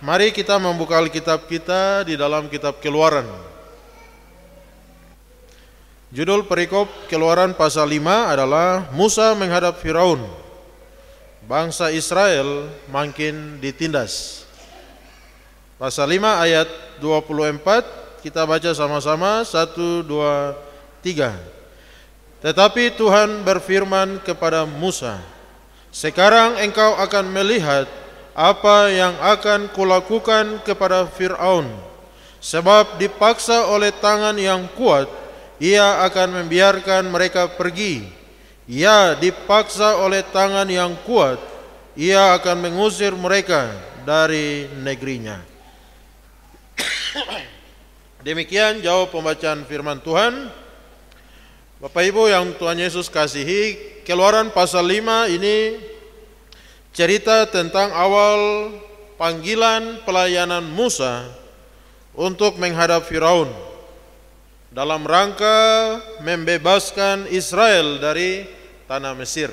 Mari kita membuka Alkitab kita di dalam kitab Keluaran. Judul perikop Keluaran pasal 5 adalah Musa menghadap Firaun. Bangsa Israel makin ditindas. Pasal 5 ayat 24 kita baca sama-sama 1, 2, 3. Tetapi Tuhan berfirman kepada Musa, "Sekarang engkau akan melihat apa yang akan kulakukan kepada Fir'aun, sebab dipaksa oleh tangan yang kuat, ia akan membiarkan mereka pergi. Ya, dipaksa oleh tangan yang kuat, ia akan mengusir mereka dari negerinya." Demikian jawab pembacaan firman Tuhan. Bapak Ibu yang Tuhan Yesus kasihi, Keluaran pasal 5 ini cerita tentang awal panggilan pelayanan Musa untuk menghadap Firaun dalam rangka membebaskan Israel dari tanah Mesir.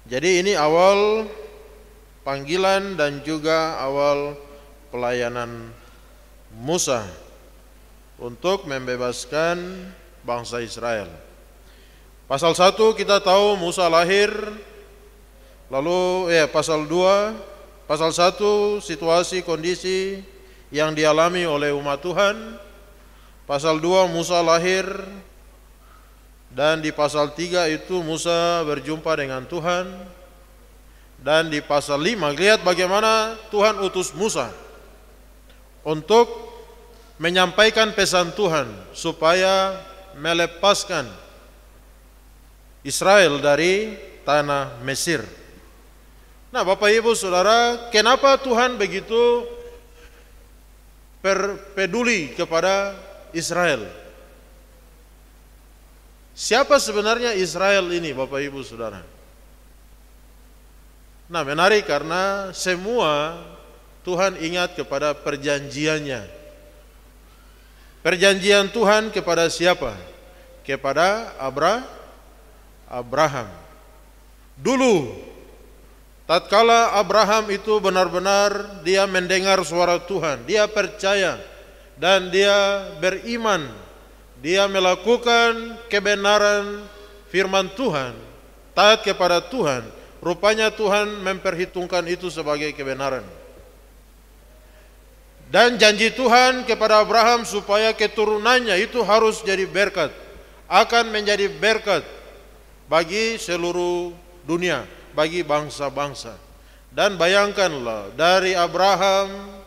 Jadi ini awal panggilan dan juga awal pelayanan Musa untuk membebaskan bangsa Israel. Pasal 1 kita tahu Musa lahir. Lalu pasal 2, pasal 1 situasi kondisi yang dialami oleh umat Tuhan. Pasal 2 Musa lahir, dan di pasal 3 itu Musa berjumpa dengan Tuhan. Dan di pasal 5 lihat bagaimana Tuhan utus Musa untuk menyampaikan pesan Tuhan supaya melepaskan Israel dari tanah Mesir. Nah, Bapak Ibu Saudara, kenapa Tuhan begitu peduli kepada Israel? Siapa sebenarnya Israel ini, Bapak Ibu Saudara? Nah, menarik karena semua Tuhan ingat kepada perjanjiannya. Perjanjian Tuhan kepada siapa? Kepada Abraham. Dulu tatkala Abraham itu benar-benar dia mendengar suara Tuhan, dia percaya dan dia beriman, dia melakukan kebenaran firman Tuhan, taat kepada Tuhan, rupanya Tuhan memperhitungkan itu sebagai kebenaran. Dan janji Tuhan kepada Abraham supaya keturunannya itu harus jadi berkat, akan menjadi berkat bagi seluruh dunia, bagi bangsa-bangsa. Dan bayangkanlah, dari Abraham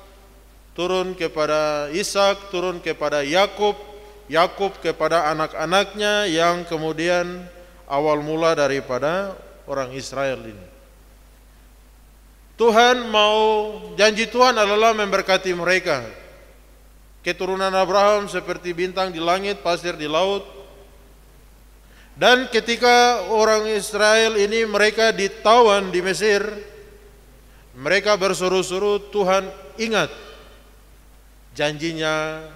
turun kepada Ishak, turun kepada Yakub, Yakub kepada anak-anaknya yang kemudian awal mula daripada orang Israel ini. Tuhan mau, janji Tuhan adalah memberkati mereka. Keturunan Abraham seperti bintang di langit, pasir di laut. Dan ketika orang Israel ini mereka ditawan di Mesir, mereka berseru-seru, Tuhan ingat janjinya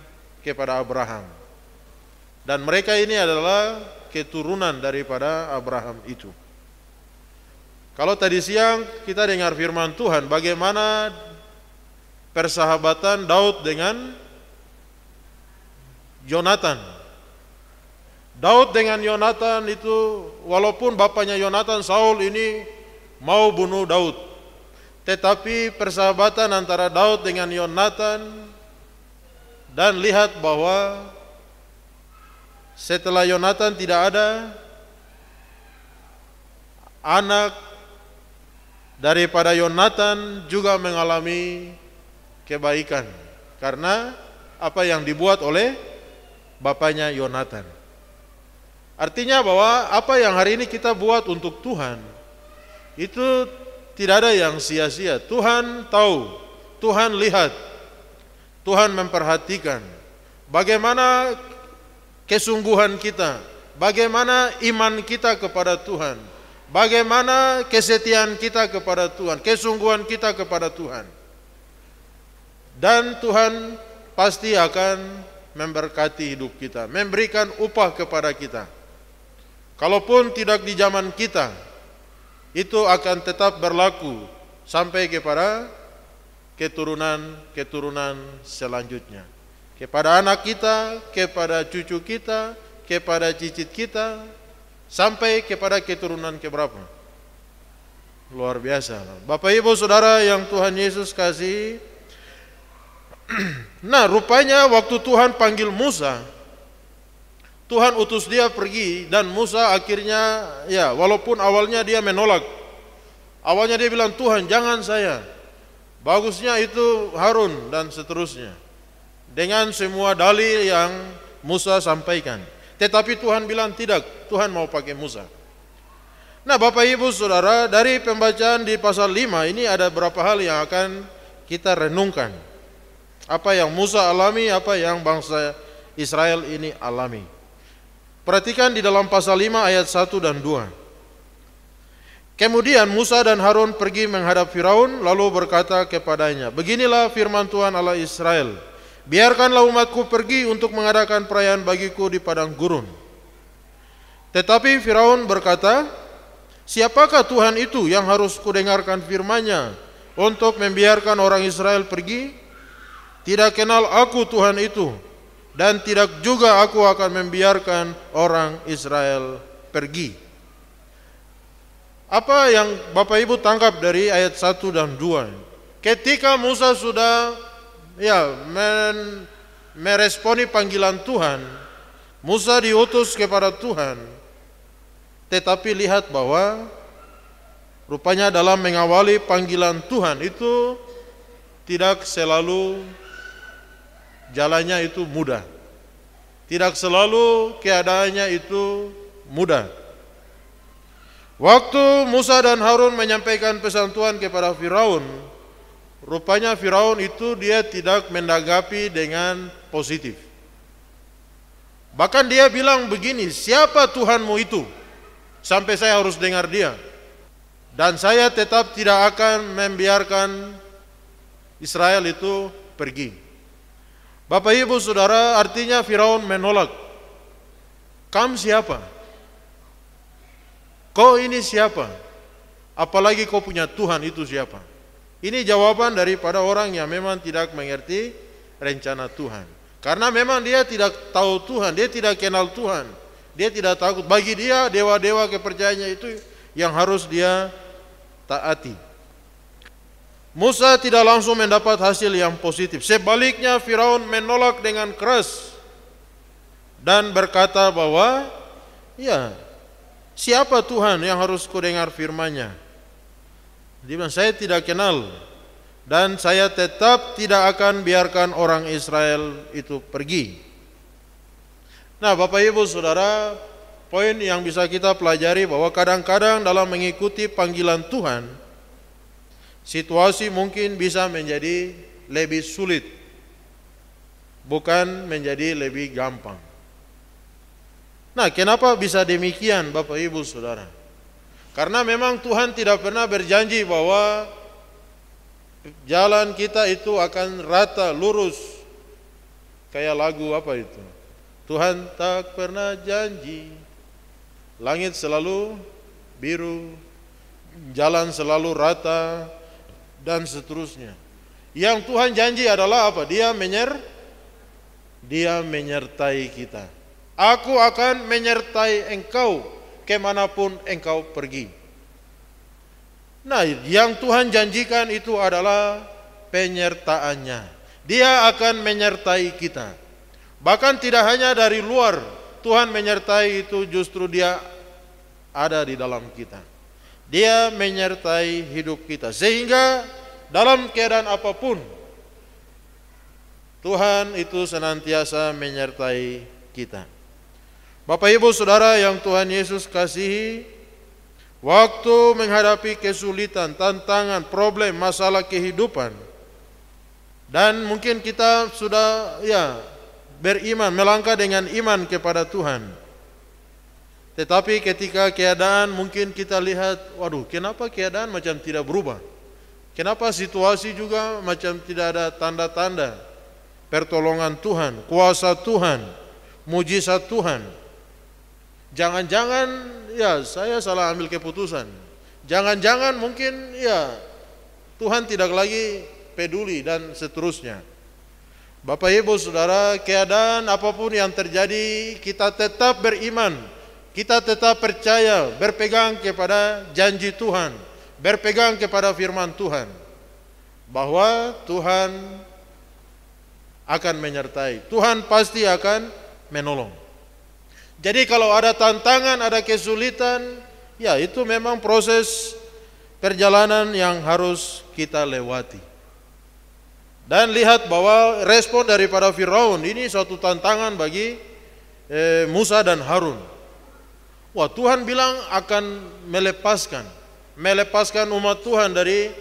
kepada Abraham. Dan mereka ini adalah keturunan daripada Abraham itu. Kalau tadi siang kita dengar firman Tuhan, bagaimana persahabatan Daud dengan Yonatan. Daud dengan Yonatan itu, walaupun bapaknya Yonatan Saul ini mau bunuh Daud, tetapi persahabatan antara Daud dengan Yonatan, dan lihat bahwa setelah Yonatan tidak ada, anak daripada Yonatan juga mengalami kebaikan karena apa yang dibuat oleh bapaknya Yonatan. Artinya bahwa apa yang hari ini kita buat untuk Tuhan itu tidak ada yang sia-sia. Tuhan tahu, Tuhan lihat, Tuhan memperhatikan bagaimana kesungguhan kita, bagaimana iman kita kepada Tuhan, bagaimana kesetiaan kita kepada Tuhan, kesungguhan kita kepada Tuhan. Dan Tuhan pasti akan memberkati hidup kita, memberikan upah kepada kita. Kalaupun tidak di zaman kita, itu akan tetap berlaku sampai kepada keturunan selanjutnya. Kepada anak kita, kepada cucu kita, kepada cicit kita, sampai kepada keturunan keberapa. Luar biasa. Bapak Ibu Saudara yang Tuhan Yesus kasih. Nah, rupanya waktu Tuhan panggil Musa, Tuhan utus dia pergi, dan Musa akhirnya, ya walaupun awalnya dia menolak. Awalnya dia bilang, Tuhan jangan saya, bagusnya itu Harun dan seterusnya. Dengan semua dalil yang Musa sampaikan. Tetapi Tuhan bilang tidak, Tuhan mau pakai Musa. Nah Bapak Ibu Saudara, dari pembacaan di pasal 5 ini ada beberapa hal yang akan kita renungkan. Apa yang Musa alami, apa yang bangsa Israel ini alami. Perhatikan di dalam pasal 5 ayat 1 dan 2. Kemudian Musa dan Harun pergi menghadap Firaun, lalu berkata kepadanya, beginilah firman Tuhan Allah Israel, biarkanlah umatku pergi untuk mengadakan perayaan bagiku di padang gurun. Tetapi Firaun berkata, siapakah Tuhan itu yang harus kudengarkan firman-Nya untuk membiarkan orang Israel pergi? Tidak kenal aku Tuhan itu, dan tidak juga aku akan membiarkan orang Israel pergi. Apa yang Bapak Ibu tangkap dari ayat 1 dan 2? Ketika Musa sudah meresponi panggilan Tuhan, Musa diutus kepada Tuhan, tetapi lihat bahwa rupanya dalam mengawali panggilan Tuhan itu tidak selalu jalannya itu mudah, tidak selalu keadaannya itu mudah. Waktu Musa dan Harun menyampaikan pesan Tuhan kepada Firaun, rupanya Firaun itu dia tidak menanggapi dengan positif. Bahkan dia bilang begini, siapa Tuhanmu itu sampai saya harus dengar dia? Dan saya tetap tidak akan membiarkan Israel itu pergi. Bapak Ibu Saudara, artinya Firaun menolak. Kamu siapa? Kau ini siapa? Apalagi kau punya Tuhan itu siapa? Ini jawaban daripada orang yang memang tidak mengerti rencana Tuhan. Karena memang dia tidak tahu Tuhan, dia tidak kenal Tuhan, dia tidak takut. Bagi dia dewa-dewa kepercayaannya itu yang harus dia taati. Musa tidak langsung mendapat hasil yang positif. Sebaliknya Firaun menolak dengan keras dan berkata bahwa ya, siapa Tuhan yang harus kudengar firman-Nya? Dia bilang, saya tidak kenal, dan saya tetap tidak akan biarkan orang Israel itu pergi. Nah Bapak Ibu Saudara, poin yang bisa kita pelajari bahwa kadang-kadang dalam mengikuti panggilan Tuhan, situasi mungkin bisa menjadi lebih sulit, bukan menjadi lebih gampang. Nah kenapa bisa demikian Bapak Ibu Saudara? Karena memang Tuhan tidak pernah berjanji bahwa jalan kita itu akan rata, lurus. Kayak lagu apa itu? Tuhan tak pernah janji, langit selalu biru, jalan selalu rata, dan seterusnya. Yang Tuhan janji adalah apa? Dia menyertai kita. Aku akan menyertai engkau kemanapun engkau pergi. Nah, yang Tuhan janjikan itu adalah penyertaannya. Dia akan menyertai kita. Bahkan tidak hanya dari luar, Tuhan menyertai itu justru dia ada di dalam kita. Dia menyertai hidup kita. Sehingga dalam keadaan apapun, Tuhan itu senantiasa menyertai kita. Bapak Ibu Saudara yang Tuhan Yesus kasihi, waktu menghadapi kesulitan, tantangan, problem, masalah kehidupan, dan mungkin kita sudah beriman, melangkah dengan iman kepada Tuhan. Tetapi ketika keadaan mungkin kita lihat, waduh, kenapa keadaan macam tidak berubah? Kenapa situasi juga macam tidak ada tanda-tanda pertolongan Tuhan, kuasa Tuhan, mujizat Tuhan? Jangan-jangan saya salah ambil keputusan. Jangan-jangan mungkin Tuhan tidak lagi peduli, dan seterusnya. Bapak Ibu Saudara, keadaan apapun yang terjadi, kita tetap beriman, kita tetap percaya, berpegang kepada janji Tuhan, berpegang kepada firman Tuhan, bahwa Tuhan akan menyertai, Tuhan pasti akan menolong. Jadi kalau ada tantangan, ada kesulitan, ya itu memang proses perjalanan yang harus kita lewati. Dan lihat bahwa respon daripada Firaun ini suatu tantangan bagi Musa dan Harun. Wah, Tuhan bilang akan melepaskan umat Tuhan dari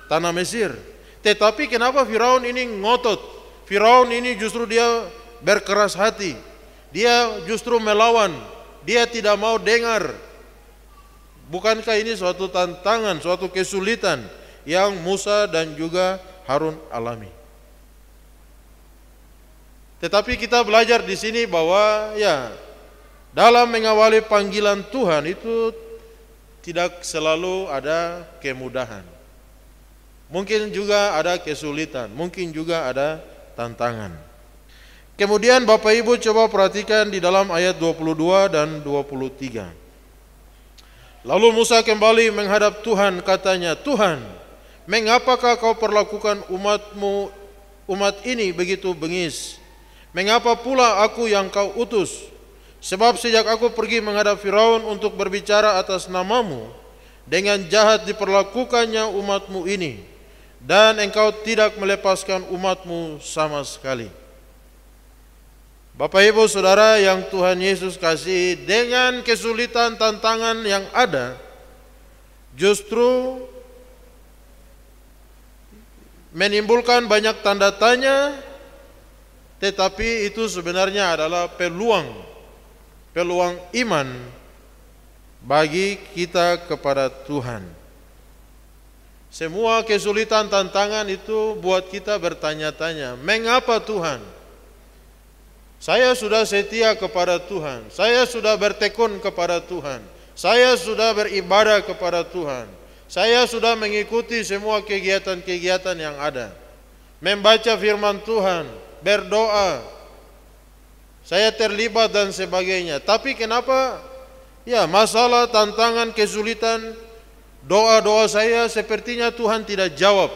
tanah Mesir. Tetapi kenapa Firaun ini ngotot? Firaun ini justru dia berkeras hati. Dia justru melawan. Dia tidak mau dengar. Bukankah ini suatu tantangan, suatu kesulitan yang Musa dan juga Harun alami? Tetapi kita belajar di sini bahwa ya, dalam mengawali panggilan Tuhan itu tidak selalu ada kemudahan. Mungkin juga ada kesulitan, mungkin juga ada tantangan. Kemudian Bapak Ibu coba perhatikan di dalam ayat 22 dan 23. Lalu Musa kembali menghadap Tuhan, katanya, Tuhan, mengapakah kau perlakukan umat ini begitu bengis? Mengapa pula aku yang kau utus? Sebab sejak aku pergi menghadap Firaun untuk berbicara atas namamu, dengan jahat diperlakukannya umatmu ini, dan engkau tidak melepaskan umatmu sama sekali. Bapak Ibu Saudara yang Tuhan Yesus kasih, dengan kesulitan tantangan yang ada, justru menimbulkan banyak tanda tanya, tetapi itu sebenarnya adalah peluang iman bagi kita kepada Tuhan. Semua kesulitan tantangan itu buat kita bertanya-tanya, mengapa Tuhan? Saya sudah setia kepada Tuhan, saya sudah bertekun kepada Tuhan, saya sudah beribadah kepada Tuhan, saya sudah mengikuti semua kegiatan-kegiatan yang ada, membaca firman Tuhan, berdoa, saya terlibat dan sebagainya. Tapi kenapa ya masalah, tantangan, kesulitan, doa-doa saya sepertinya Tuhan tidak jawab,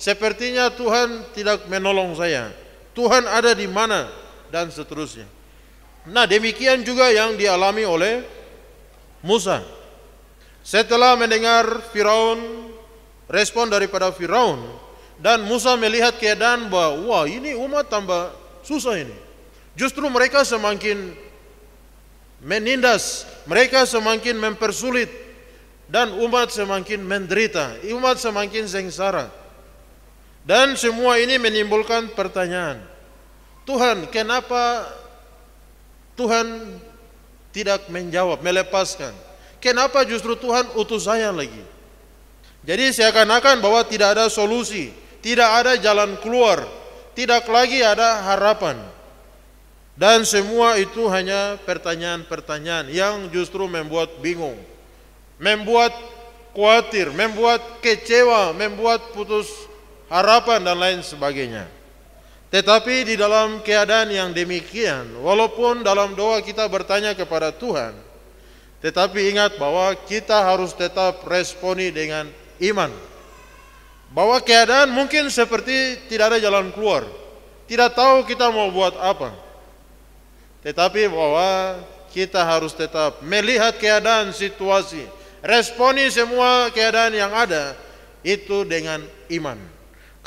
sepertinya Tuhan tidak menolong saya, Tuhan ada di mana? Dan seterusnya. Nah, demikian juga yang dialami oleh Musa. Setelah mendengar Firaun, respon daripada Firaun, dan Musa melihat keadaan bahwa wah, ini umat tambah susah ini. Justru mereka semakin menindas, mereka semakin mempersulit, dan umat semakin menderita, umat semakin sengsara. Dan semua ini menimbulkan pertanyaan, Tuhan, kenapa Tuhan tidak menjawab, melepaskan? Kenapa justru Tuhan utus saya lagi? Jadi seakan-akan bahwa tidak ada solusi, tidak ada jalan keluar, tidak lagi ada harapan. Dan semua itu hanya pertanyaan-pertanyaan yang justru membuat bingung, membuat khawatir, membuat kecewa, membuat putus harapan dan lain sebagainya. Tetapi di dalam keadaan yang demikian, walaupun dalam doa kita bertanya kepada Tuhan, tetapi ingat bahwa kita harus tetap responi dengan iman. Bahwa keadaan mungkin seperti tidak ada jalan keluar, tidak tahu kita mau buat apa. Tetapi bahwa kita harus tetap melihat keadaan, situasi, responi semua keadaan yang ada itu dengan iman.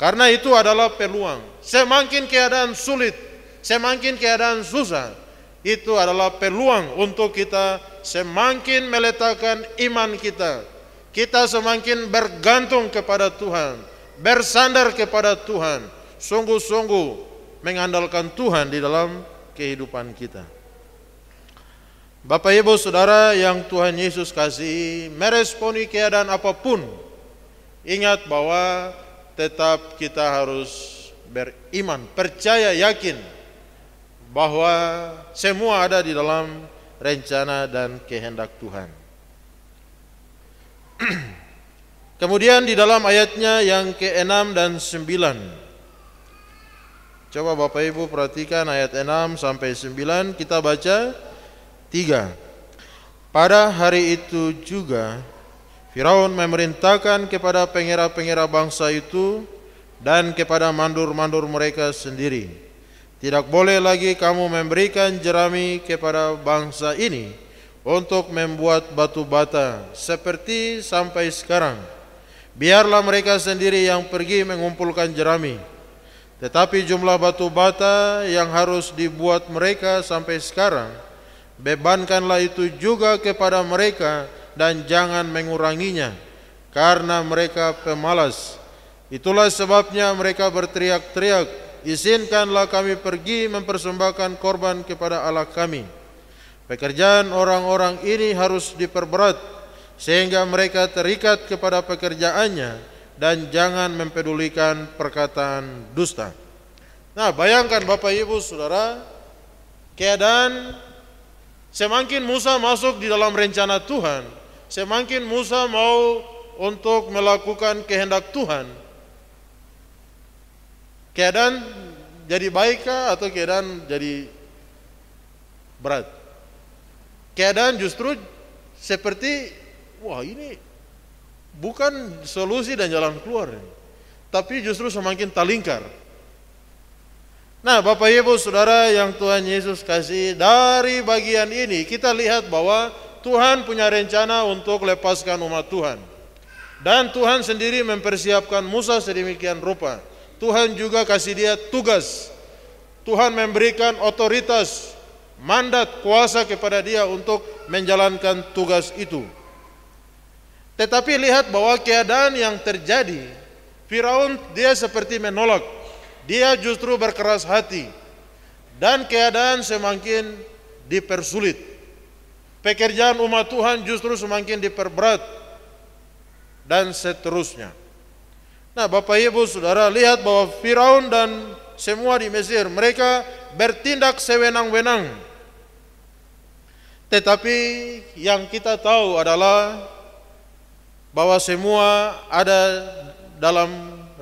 Karena itu adalah peluang. Semakin keadaan sulit, semakin keadaan susah, itu adalah peluang untuk kita semakin meletakkan iman kita. Kita semakin bergantung kepada Tuhan, bersandar kepada Tuhan, sungguh-sungguh mengandalkan Tuhan di dalam kehidupan kita. Bapak Ibu Saudara yang Tuhan Yesus kasih, meresponi keadaan apapun, ingat bahwa tetap kita harus beriman, percaya, yakin bahwa semua ada di dalam rencana dan kehendak Tuhan. Kemudian di dalam ayatnya yang ke-6 dan 9. Coba Bapak Ibu perhatikan ayat 6 sampai 9, kita baca 3. Pada hari itu juga Firaun memerintahkan kepada pengira-pengira bangsa itu dan kepada mandur-mandur mereka sendiri, tidak boleh lagi kamu memberikan jerami kepada bangsa ini untuk membuat batu bata seperti sampai sekarang. Biarlah mereka sendiri yang pergi mengumpulkan jerami. Tetapi jumlah batu bata yang harus dibuat mereka sampai sekarang, bebankanlah itu juga kepada mereka dan jangan menguranginya, karena mereka pemalas. Itulah sebabnya mereka berteriak-teriak, izinkanlah kami pergi mempersembahkan korban kepada Allah kami. Pekerjaan orang-orang ini harus diperberat, sehingga mereka terikat kepada pekerjaannya dan jangan mempedulikan perkataan dusta. Nah, bayangkan Bapak Ibu Saudara, keadaan semakin Musa masuk di dalam rencana Tuhan, semakin Musa mau untuk melakukan kehendak Tuhan, keadaan jadi baikkah atau keadaan jadi berat? Keadaan justru seperti, wah ini bukan solusi dan jalan keluar, tapi justru semakin talingkar. Nah, Bapak Ibu Saudara yang Tuhan Yesus kasih, dari bagian ini kita lihat bahwa Tuhan punya rencana untuk lepaskan umat Tuhan. Dan Tuhan sendiri mempersiapkan Musa sedemikian rupa. Tuhan juga kasih dia tugas. Tuhan memberikan otoritas, mandat, kuasa kepada dia untuk menjalankan tugas itu. Tetapi lihat bahwa keadaan yang terjadi, Firaun dia seperti menolak, dia justru berkeras hati, dan keadaan semakin dipersulit. Pekerjaan umat Tuhan justru semakin diperberat, dan seterusnya. Nah, Bapak Ibu Saudara, lihat bahwa Firaun dan semua di Mesir, mereka bertindak sewenang-wenang. Tetapi yang kita tahu adalah bahwa semua ada dalam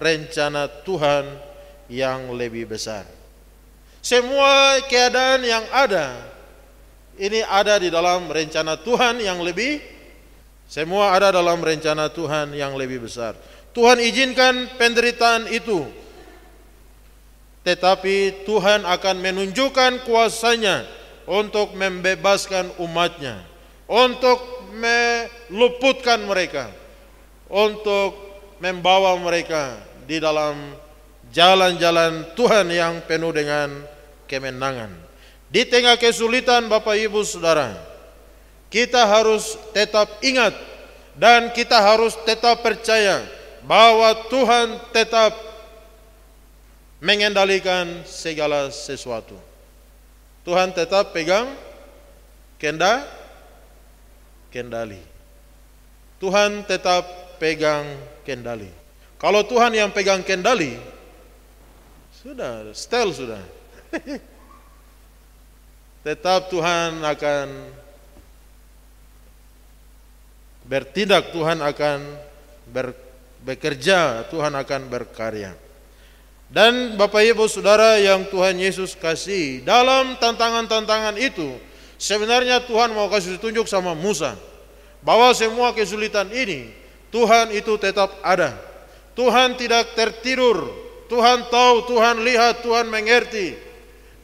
rencana Tuhan yang lebih besar. Semua keadaan yang ada ini ada di dalam rencana Tuhan yang lebih, semua ada dalam rencana Tuhan yang lebih besar. Tuhan izinkan penderitaan itu, tetapi Tuhan akan menunjukkan kuasanya untuk membebaskan umatnya, untuk meluputkan mereka, untuk membawa mereka di dalam jalan-jalan Tuhan yang penuh dengan kemenangan. Di tengah kesulitan Bapak Ibu Saudara, kita harus tetap ingat dan kita harus tetap percaya bahwa Tuhan tetap mengendalikan segala sesuatu. Tuhan tetap pegang kendali. Tuhan tetap pegang kendali. Kalau Tuhan yang pegang kendali, sudah, setel sudah. Tetap Tuhan akan bertindak, Tuhan akan bekerja, Tuhan akan berkarya. Dan Bapak Ibu Saudara yang Tuhan Yesus kasih, dalam tantangan-tantangan itu, sebenarnya Tuhan mau kasih tunjuk sama Musa bahwa semua kesulitan ini Tuhan itu tetap ada. Tuhan tidak tertidur, Tuhan tahu, Tuhan lihat, Tuhan mengerti,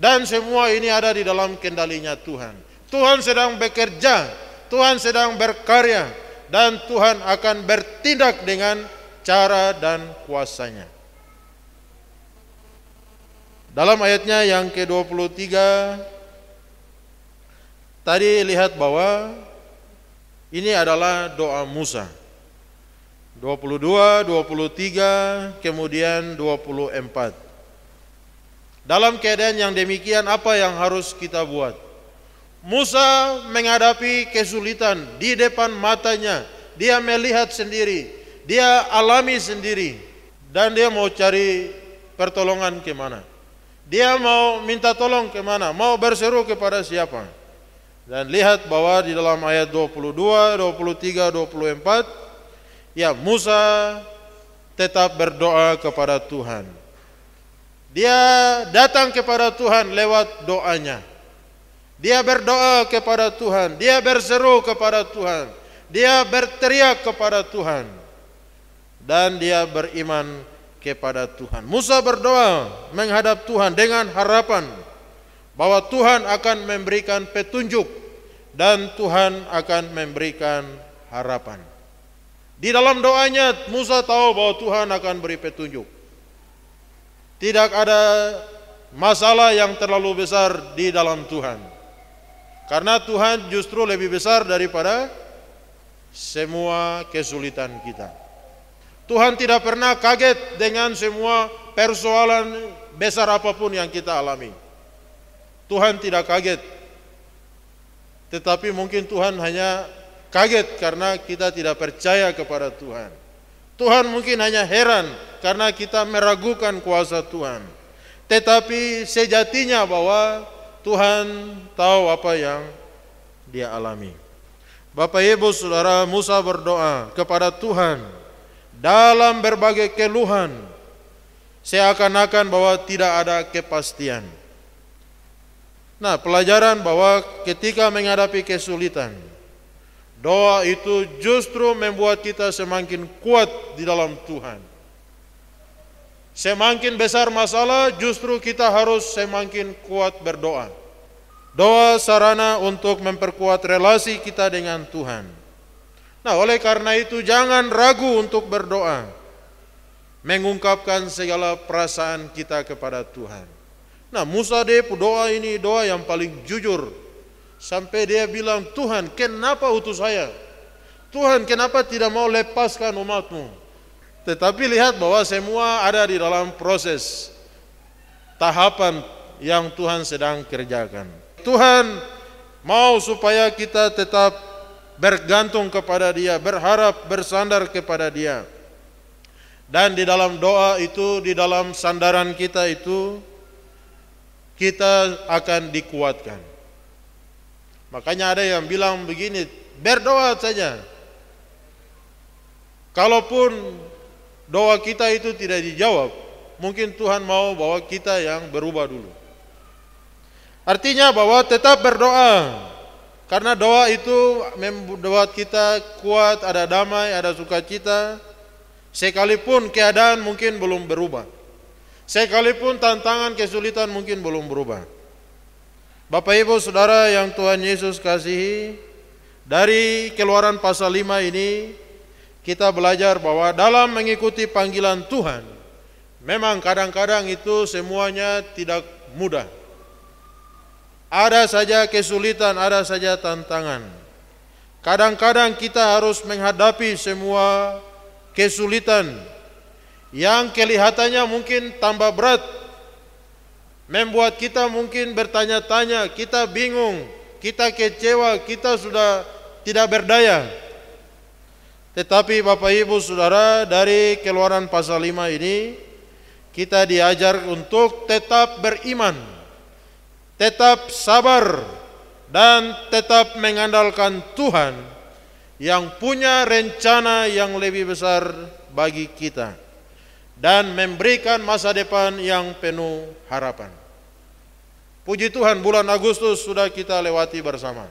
dan semua ini ada di dalam kendalinya Tuhan. Tuhan sedang bekerja, Tuhan sedang berkarya, dan Tuhan akan bertindak dengan cara dan kuasanya. Dalam ayatnya yang ke-23 tadi lihat bahwa ini adalah doa Musa. 22, 23, kemudian 24. Dalam keadaan yang demikian, apa yang harus kita buat? Musa menghadapi kesulitan di depan matanya. Dia melihat sendiri, dia alami sendiri, dan dia mau cari pertolongan kemana? Dia mau minta tolong kemana? Mau berseru kepada siapa? Dan lihat bahwa di dalam ayat 22, 23, 24, Ya, Musa tetap berdoa kepada Tuhan. Dia datang kepada Tuhan lewat doanya. Dia berdoa kepada Tuhan, dia berseru kepada Tuhan, dia berteriak kepada Tuhan, dan dia beriman kepada Tuhan. Musa berdoa menghadap Tuhan dengan harapan bahwa Tuhan akan memberikan petunjuk dan Tuhan akan memberikan harapan. Di dalam doanya Musa tahu bahwa Tuhan akan beri petunjuk. Tidak ada masalah yang terlalu besar di dalam Tuhan. Karena Tuhan justru lebih besar daripada semua kesulitan kita. Tuhan tidak pernah kaget dengan semua persoalan besar apapun yang kita alami. Tuhan tidak kaget. Tetapi mungkin Tuhan hanya kaget karena kita tidak percaya kepada Tuhan. Tuhan mungkin hanya heran karena kita meragukan kuasa Tuhan. Tetapi sejatinya bahwa Tuhan tahu apa yang dia alami. Bapak Ibu Saudara, Musa berdoa kepada Tuhan dalam berbagai keluhan, seakan-akan bahwa tidak ada kepastian. Nah, pelajaran bahwa ketika menghadapi kesulitan, doa itu justru membuat kita semakin kuat di dalam Tuhan. Semakin besar masalah, justru kita harus semakin kuat berdoa. Doa sarana untuk memperkuat relasi kita dengan Tuhan. Nah, oleh karena itu jangan ragu untuk berdoa, mengungkapkan segala perasaan kita kepada Tuhan. Nah, Musa doa ini doa yang paling jujur. Sampai dia bilang, Tuhan kenapa utus saya? Tuhan kenapa tidak mau lepaskan umatmu? Tetapi lihat bahwa semua ada di dalam proses tahapan yang Tuhan sedang kerjakan. Tuhan mau supaya kita tetap bergantung kepada Dia, berharap, bersandar kepada Dia. Dan di dalam doa itu, di dalam sandaran kita itu, kita akan dikuatkan. Makanya ada yang bilang begini, berdoa saja. Kalaupun doa kita itu tidak dijawab, mungkin Tuhan mau bahwa kita yang berubah dulu. Artinya bahwa tetap berdoa, karena doa itu membuat kita kuat, ada damai, ada sukacita, sekalipun keadaan mungkin belum berubah, sekalipun tantangan kesulitan mungkin belum berubah. Bapak Ibu Saudara yang Tuhan Yesus kasihi, dari Keluaran pasal 5 ini kita belajar bahwa dalam mengikuti panggilan Tuhan, memang kadang-kadang itu semuanya tidak mudah. Ada saja kesulitan, ada saja tantangan. Kadang-kadang kita harus menghadapi semua kesulitan yang kelihatannya mungkin tambah berat, membuat kita mungkin bertanya-tanya, kita bingung, kita kecewa, kita sudah tidak berdaya. Tetapi Bapak Ibu Saudara, dari Keluaran pasal 5 ini kita diajar untuk tetap beriman, tetap sabar, dan tetap mengandalkan Tuhan yang punya rencana yang lebih besar bagi kita dan memberikan masa depan yang penuh harapan. Puji Tuhan, bulan Agustus sudah kita lewati bersama.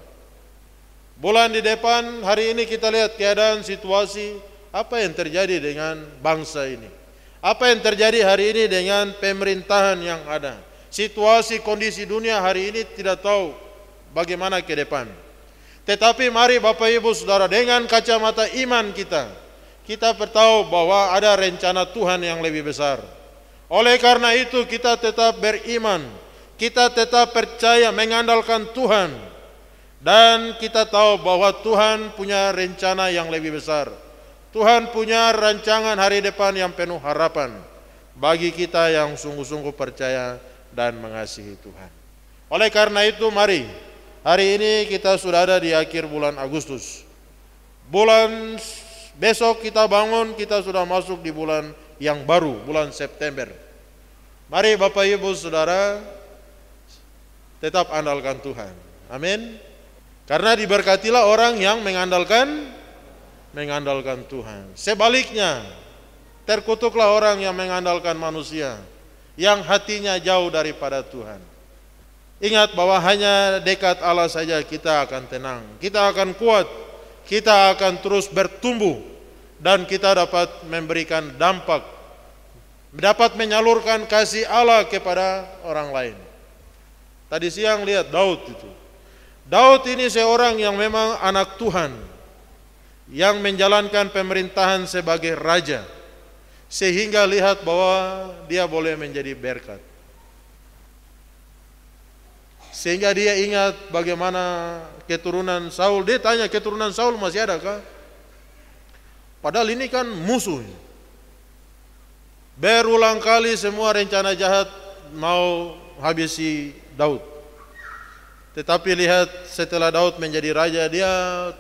Bulan di depan, hari ini kita lihat keadaan situasi, apa yang terjadi dengan bangsa ini, apa yang terjadi hari ini dengan pemerintahan yang ada. Situasi kondisi dunia hari ini tidak tahu bagaimana ke depan. Tetapi mari Bapak Ibu Saudara, dengan kacamata iman kita bertahu bahwa ada rencana Tuhan yang lebih besar. Oleh karena itu kita tetap beriman, kita tetap percaya mengandalkan Tuhan, dan kita tahu bahwa Tuhan punya rencana yang lebih besar. Tuhan punya rancangan hari depan yang penuh harapan bagi kita yang sungguh-sungguh percaya dan mengasihi Tuhan. Oleh karena itu mari, hari ini kita sudah ada di akhir bulan Agustus. Bulan besok kita bangun, kita sudah masuk di bulan yang baru, bulan September. Mari Bapak Ibu Saudara, tetap andalkan Tuhan. Amin. Karena diberkatilah orang yang mengandalkan mengandalkan Tuhan. Sebaliknya, terkutuklah orang yang mengandalkan manusia, yang hatinya jauh daripada Tuhan. Ingat bahwa hanya dekat Allah saja kita akan tenang, kita akan kuat, kita akan terus bertumbuh, dan kita dapat memberikan dampak, dapat menyalurkan kasih Allah kepada orang lain. Tadi siang lihat Daud itu. Daud ini seorang yang memang anak Tuhan, yang menjalankan pemerintahan sebagai raja, sehingga lihat bahwa dia boleh menjadi berkat. Sehingga dia ingat bagaimana keturunan Saul. Dia tanya, keturunan Saul masih ada kah? Padahal ini kan musuh. Berulang kali semua rencana jahat mau habisi Daud. Tetapi lihat, setelah Daud menjadi raja, dia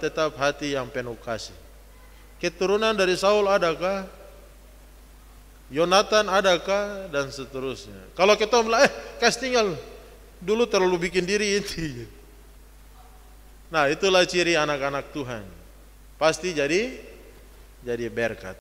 tetap hati yang penuh kasih. Keturunan dari Saul adakah? Yonatan adakah? Dan seterusnya. Kalau kita bilang, kasih tinggal, dulu terlalu bikin diri inti. Nah, itulah ciri anak-anak Tuhan. Pasti jadi berkat.